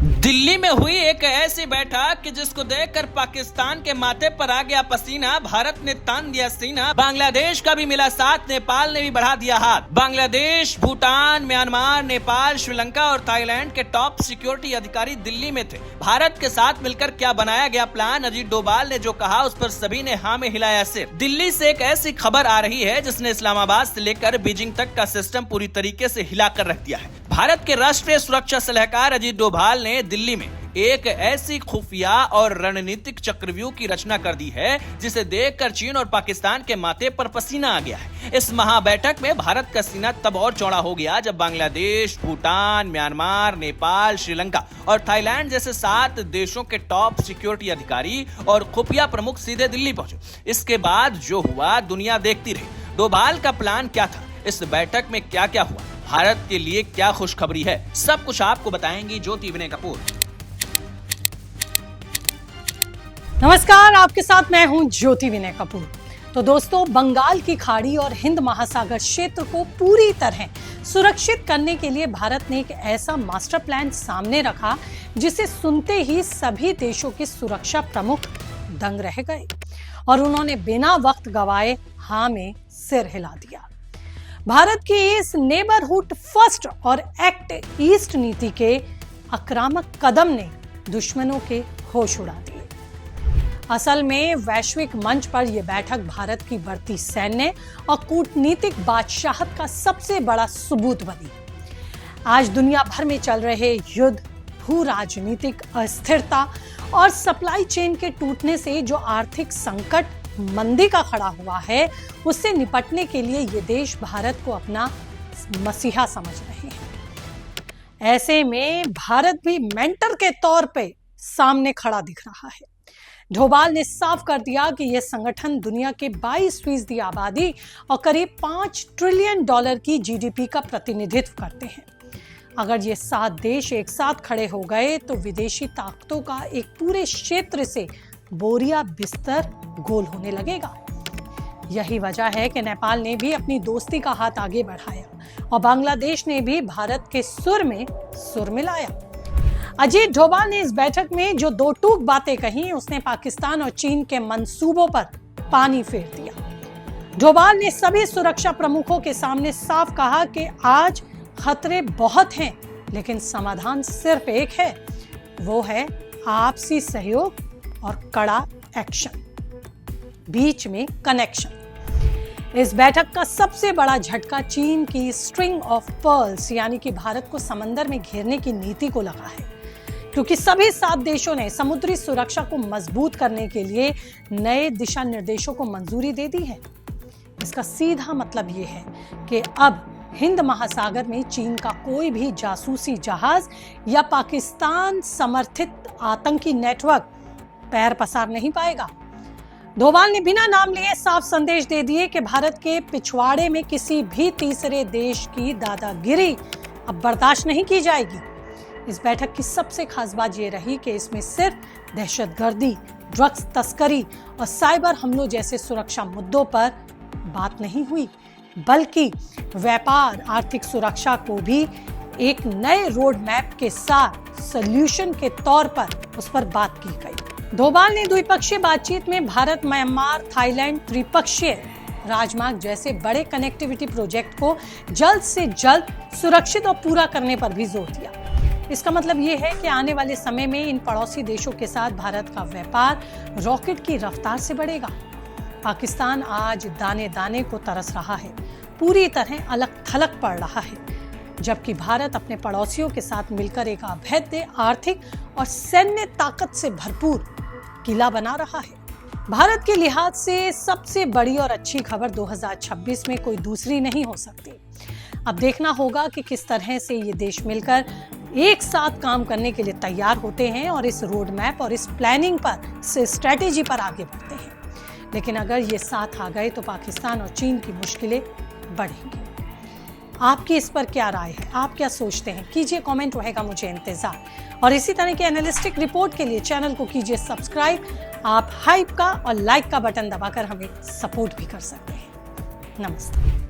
दिल्ली में हुई एक ऐसी बैठक कि जिसको देखकर पाकिस्तान के माथे पर आ गया पसीना। भारत ने तान दिया सीना, बांग्लादेश का भी मिला साथ, नेपाल ने भी बढ़ा दिया हाथ। बांग्लादेश, भूटान, म्यांमार, नेपाल, श्रीलंका और थाईलैंड के टॉप सिक्योरिटी अधिकारी दिल्ली में थे। भारत के साथ मिलकर क्या बनाया गया प्लान, अजीत डोभाल ने जो कहा उस पर सभी ने हाँ में हिलाया सिर। दिल्ली से एक ऐसी खबर आ रही है जिसने इस्लामाबाद से लेकर बीजिंग तक का सिस्टम पूरी तरीके से हिलाकर रख दिया है। भारत के राष्ट्रीय सुरक्षा सलाहकार अजीत डोभाल ने दिल्ली में एक ऐसी खुफिया और रणनीतिक चक्रव्यूह की रचना कर दी है जिसे देखकर चीन और पाकिस्तान के माथे पर पसीना आ गया है। इस महाबैठक में भारत का सीना तब और चौड़ा हो गया जब बांग्लादेश, भूटान, म्यांमार, नेपाल, श्रीलंका और थाईलैंड जैसे 7 देशों के टॉप सिक्योरिटी अधिकारी और खुफिया प्रमुख सीधे दिल्ली पहुंचे। इसके बाद जो हुआ दुनिया देखती रही। डोभाल का प्लान क्या था, इस बैठक में क्या क्या हुआ, भारत के लिए क्या खुशखबरी है, सब कुछ आपको बताएंगी ज्योति विनय कपूर। नमस्कार, आपके साथ मैं हूं ज्योति विनय कपूर। तो दोस्तों, बंगाल की खाड़ी और हिंद महासागर क्षेत्र को पूरी तरह सुरक्षित करने के लिए भारत ने एक ऐसा मास्टर प्लान सामने रखा जिसे सुनते ही सभी देशों के सुरक्षा प्रमुख दंग रह गए और उन्होंने बिना वक्त गवाए हाँ में सिर हिला दिया। भारत की इस नेबरहुड फर्स्ट और एक्ट ईस्ट नीति के आक्रामक कदम ने दुश्मनों के होश उड़ा दिए। असल में वैश्विक मंच पर यह बैठक भारत की बढ़ती सैन्य और कूटनीतिक बादशाहत का सबसे बड़ा सबूत बनी। आज दुनिया भर में चल रहे युद्ध, भू राजनीतिक अस्थिरता और सप्लाई चेन के टूटने से जो आर्थिक संकट मंदी का खड़ा हुआ है, उससे निपटने के लिए ये देश भारत को अपना मसीहा समझ रहे हैं। ऐसे में भारत भी मेंटर के तौर पे सामने खड़ा दिख रहा है। डोभाल ने साफ कर दिया कि यह संगठन दुनिया के 22% आबादी और करीब $5 ट्रिलियन की जीडीपी का प्रतिनिधित्व करते हैं। अगर ये 7 देश एक साथ खड़े हो गए तो विदेशी ताकतों का एक पूरे क्षेत्र से बोरिया बिस्तर गोल होने लगेगा। यही वजह है कि नेपाल ने भी अपनी दोस्ती का हाथ आगे बढ़ाया और बांग्लादेश ने भी भारत के सुर में सुर मिलाया। अजीत डोभाल ने इस बैठक में जो 2 टूक बातें कही, उसने पाकिस्तान और चीन के मंसूबों पर पानी फेर दिया। डोभाल ने सभी सुरक्षा प्रमुखों के सामने साफ कहा कि आज खतरे बहुत हैं, लेकिन समाधान सिर्फ एक है, वो है आपसी सहयोग और कड़ा एक्शन, बीच में कनेक्शन। इस बैठक का सबसे बड़ा झटका चीन की स्ट्रिंग ऑफ पर्ल्स यानी कि भारत को समंदर में घेरने की नीति को लगा है, क्योंकि सभी 7 देशों ने समुद्री सुरक्षा को मजबूत करने के लिए नए दिशा निर्देशों को मंजूरी दे दी है। इसका सीधा मतलब ये है कि अब हिंद महासागर में चीन का कोई भी जासूसी जहाज या पाकिस्तान समर्थित आतंकी नेटवर्क पैर पसार नहीं पाएगा। डोभाल ने बिना नाम लिए साफ संदेश दे दिए कि भारत के पिछवाड़े में किसी भी तीसरे देश की दादागिरी अब बर्दाश्त नहीं की जाएगी। इस बैठक की सबसे खास बात यह रही कि इसमें सिर्फ दहशतगर्दी, ड्रग्स तस्करी और साइबर हमलों जैसे सुरक्षा मुद्दों पर बात नहीं हुई, बल्कि व्यापार, आर्थिक सुरक्षा को भी एक नए रोड मैप के साथ सॉल्यूशन के तौर पर उस पर बात की गई। डोभाल ने द्विपक्षीय बातचीत में भारत, म्यांमार, थाईलैंड त्रिपक्षीय राजमार्ग जैसे बड़े कनेक्टिविटी प्रोजेक्ट को जल्द से जल्द सुरक्षित और पूरा करने पर भी जोर दिया। इसका मतलब ये है कि आने वाले समय में इन पड़ोसी देशों के साथ भारत का व्यापार रॉकेट की रफ्तार से बढ़ेगा। पाकिस्तान आज दाने दाने को तरस रहा है, पूरी तरह अलग थलग पड़ रहा है, जबकि भारत अपने पड़ोसियों के साथ मिलकर एक अभेद्य आर्थिक और सैन्य ताकत से भरपूर किला बना रहा है। भारत के लिहाज से सबसे बड़ी और अच्छी खबर 2026 में कोई दूसरी नहीं हो सकती। अब देखना होगा कि किस तरह से ये देश मिलकर एक साथ काम करने के लिए तैयार होते हैं और इस रोड मैप और इस प्लानिंग पर, से स्ट्रेटेजी पर आगे बढ़ते हैं। लेकिन अगर ये साथ आ गए तो पाकिस्तान और चीन की मुश्किलें बढ़ेंगी। आपकी इस पर क्या राय है, आप क्या सोचते हैं? कीजिए कमेंट, रहेगा मुझे इंतजार। और इसी तरह के एनालिस्टिक रिपोर्ट के लिए चैनल को कीजिए सब्सक्राइब। आप हाइप का और लाइक का बटन दबाकर हमें सपोर्ट भी कर सकते हैं। नमस्ते।